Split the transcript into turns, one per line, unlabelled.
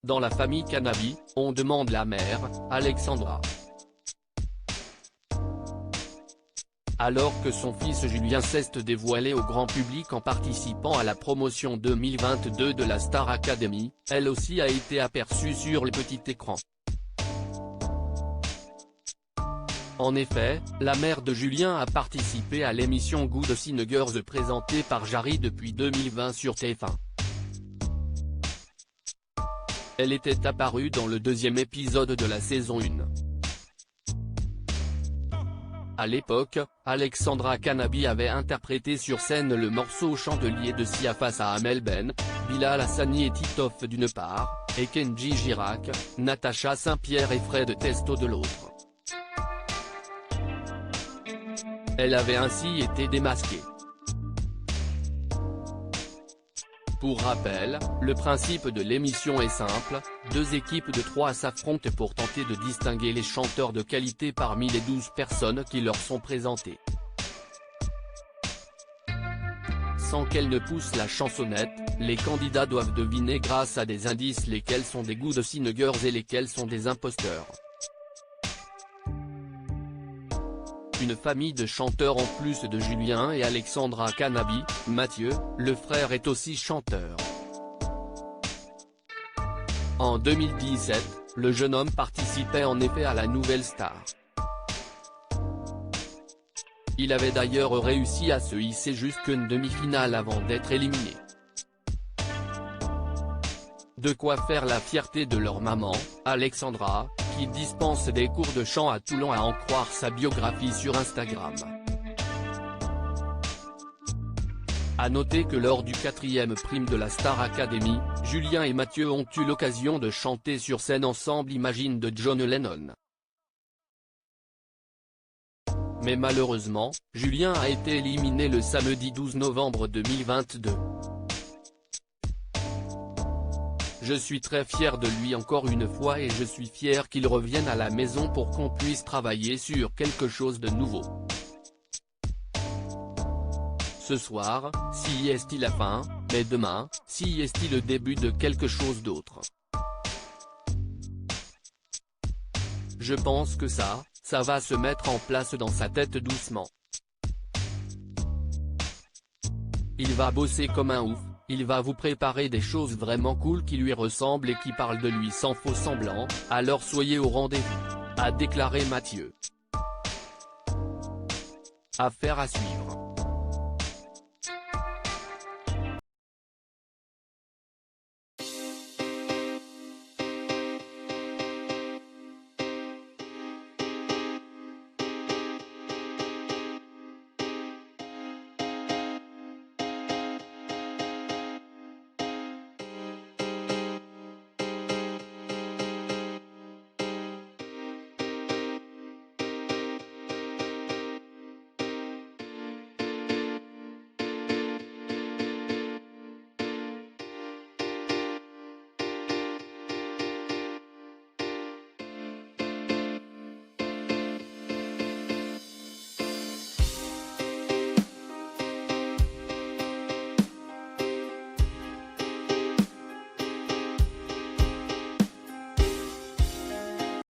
Dans la famille Canabi, on demande la mère, Alexandra. Alors que son fils Julien s'est dévoilé au grand public en participant à la promotion 2022 de la Star Academy, elle aussi a été aperçue sur le petit écran. En effet, la mère de Julien a participé à l'émission Good Girls présentée par Jarry depuis 2020 sur TF1. Elle était apparue dans le deuxième épisode de la saison 1. À l'époque, Alexandra Canabi avait interprété sur scène le morceau Chandelier de Sia face à Amel Ben, Bilal Hassani et Titoff d'une part, et Kenji Girac, Natacha Saint-Pierre et Fred Testo de l'autre. Elle avait ainsi été démasquée. Pour rappel, le principe de l'émission est simple, 2 équipes de 3 s'affrontent pour tenter de distinguer les chanteurs de qualité parmi les 12 personnes qui leur sont présentées. Sans qu'elles ne poussent la chansonnette, les candidats doivent deviner grâce à des indices lesquels sont des good singers et lesquels sont des imposteurs. Une famille de chanteurs en plus de Julien et Alexandra Canabi, Mathieu, le frère est aussi chanteur. En 2017, le jeune homme participait en effet à la Nouvelle Star. Il avait d'ailleurs réussi à se hisser jusqu'une demi-finale avant d'être éliminé. De quoi faire la fierté de leur maman, Alexandra, qui dispense des cours de chant à Toulon à en croire sa biographie sur Instagram. À noter que lors du 4e prime de la Star Academy, Julien et Mathieu ont eu l'occasion de chanter sur scène ensemble Imagine de John Lennon. Mais malheureusement, Julien a été éliminé le samedi 12 novembre 2022. Je suis très fier de lui encore une fois et je suis fier qu'il revienne à la maison pour qu'on puisse travailler sur quelque chose de nouveau. Ce soir, si est-il la fin, mais demain, si est-il le début de quelque chose d'autre. Je pense que ça va se mettre en place dans sa tête doucement. Il va bosser comme un ouf. Il va vous préparer des choses vraiment cool qui lui ressemblent et qui parlent de lui sans faux semblant, alors soyez au rendez-vous, a déclaré Mathieu. Affaire à suivre.